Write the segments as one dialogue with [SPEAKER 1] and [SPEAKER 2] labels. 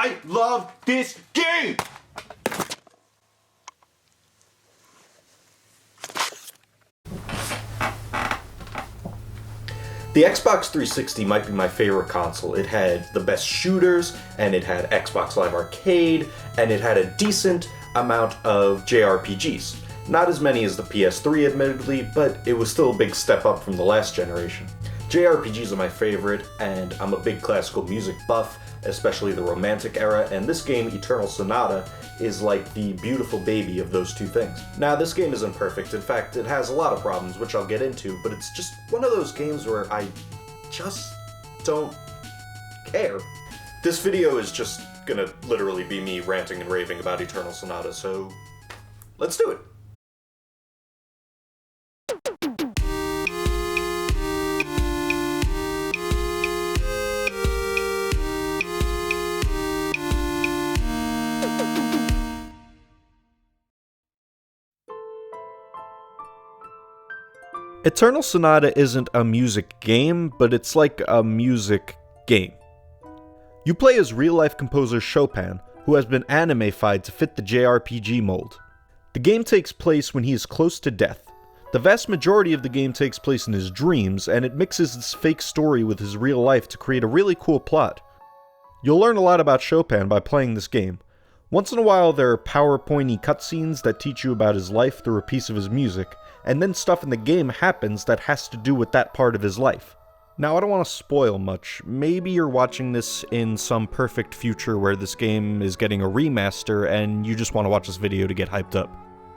[SPEAKER 1] I love this game! The Xbox 360 might be my favorite console. It had the best shooters, and it had Xbox Live Arcade, and it had a decent amount of JRPGs. Not as many as the PS3, admittedly, but it was still a big step up from the last generation. JRPGs are my favorite, and I'm a big classical music buff, especially the Romantic era, and this game, Eternal Sonata, is like the beautiful baby of those two things. Now, this game isn't perfect. In fact, it has a lot of problems, which I'll get into, but it's just one of those games where I just don't care. This video is just gonna literally be me ranting and raving about Eternal Sonata, so let's do it. Eternal Sonata isn't a music game, but it's like a music game. You play as real-life composer Chopin, who has been anime-fied to fit the JRPG mold. The game takes place when he is close to death. The vast majority of the game takes place in his dreams, and it mixes this fake story with his real life to create a really cool plot. You'll learn a lot about Chopin by playing this game. Once in a while there are PowerPoint-y cutscenes that teach you about his life through a piece of his music, and then stuff in the game happens that has to do with that part of his life. Now, I don't want to spoil much. Maybe you're watching this in some perfect future where this game is getting a remaster and you just want to watch this video to get hyped up.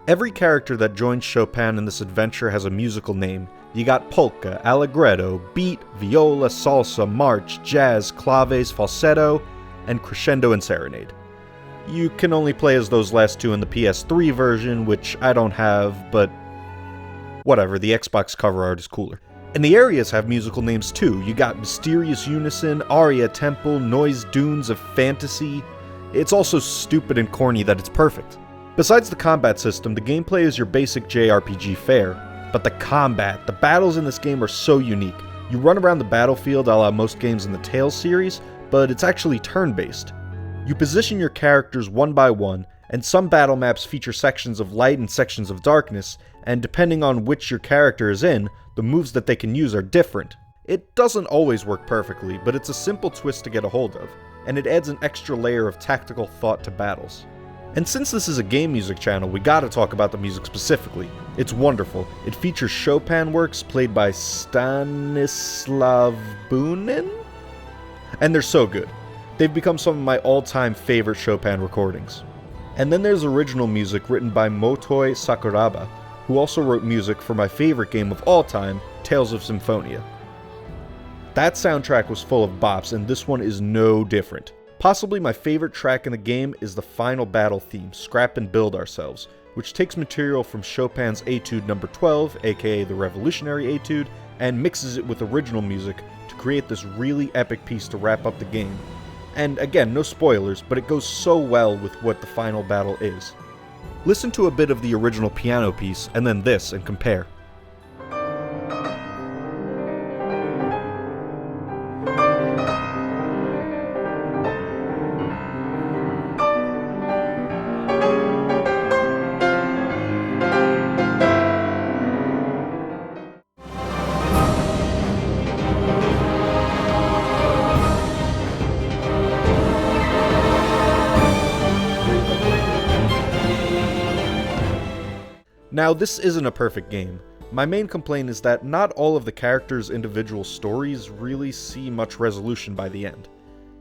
[SPEAKER 1] Every character that joins Chopin in this adventure has a musical name. You got polka, allegretto, beat, viola, salsa, march, jazz, claves, falsetto, and crescendo and serenade. You can only play as those last two in the PS3 version, which I don't have, but whatever, the Xbox cover art is cooler. And the areas have musical names too. You got Mysterious Unison, Aria Temple, Noise Dunes of Fantasy. It's also stupid and corny that it's perfect. Besides the combat system, the gameplay is your basic JRPG fare. But the combat, the battles in this game are so unique. You run around the battlefield a la most games in the Tales series, but it's actually turn-based. You position your characters one by one, and some battle maps feature sections of light and sections of darkness, and depending on which your character is in, the moves that they can use are different. It doesn't always work perfectly, but it's a simple twist to get a hold of, and it adds an extra layer of tactical thought to battles. And since this is a game music channel, we gotta talk about the music specifically. It's wonderful. It features Chopin works played by Stanislav Bunin, and they're so good. They've become some of my all-time favorite Chopin recordings. And then there's original music written by Motoi Sakuraba, who also wrote music for my favorite game of all time, Tales of Symphonia. That soundtrack was full of bops, and this one is no different. Possibly my favorite track in the game is the final battle theme, Scrap and Build Ourselves, which takes material from Chopin's Etude No. 12, aka the Revolutionary Etude, and mixes it with original music to create this really epic piece to wrap up the game. And again, no spoilers, but it goes so well with what the final battle is. Listen to a bit of the original piano piece, and then this, and compare. Now, this isn't a perfect game. My main complaint is that not all of the characters' individual stories really see much resolution by the end.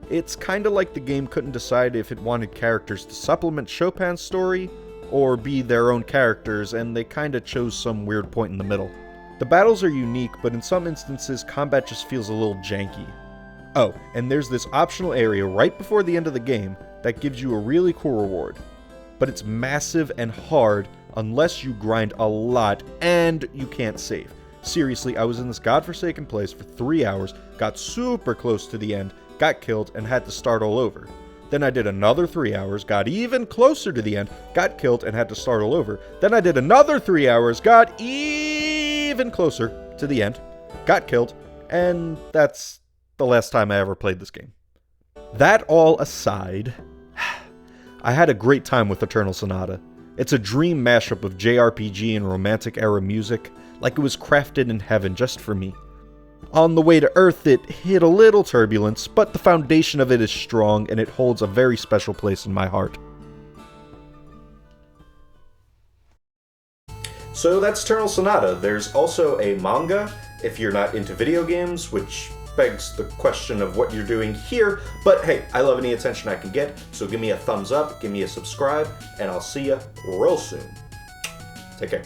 [SPEAKER 1] It's kinda like the game couldn't decide if it wanted characters to supplement Chopin's story, or be their own characters, and they kinda chose some weird point in the middle. The battles are unique, but in some instances, combat just feels a little janky. Oh, and there's this optional area right before the end of the game that gives you a really cool reward. But it's massive and hard unless you grind a lot and you can't save. Seriously, I was in this godforsaken place for 3 hours, got super close to the end, got killed, and had to start all over. Then I did another 3 hours, got even closer to the end, got killed, and had to start all over. Then I did another 3 hours, got even closer to the end, got killed, and that's the last time I ever played this game. That all aside, I had a great time with Eternal Sonata. It's a dream mashup of JRPG and romantic era music, like it was crafted in heaven just for me. On the way to Earth, it hit a little turbulence, but the foundation of it is strong and it holds a very special place in my heart. So that's Eternal Sonata. There's also a manga, if you're not into video games, which begs the question of what you're doing here, but hey, I love any attention I can get, so give me a thumbs up, give me a subscribe, and I'll see ya real soon. Take care.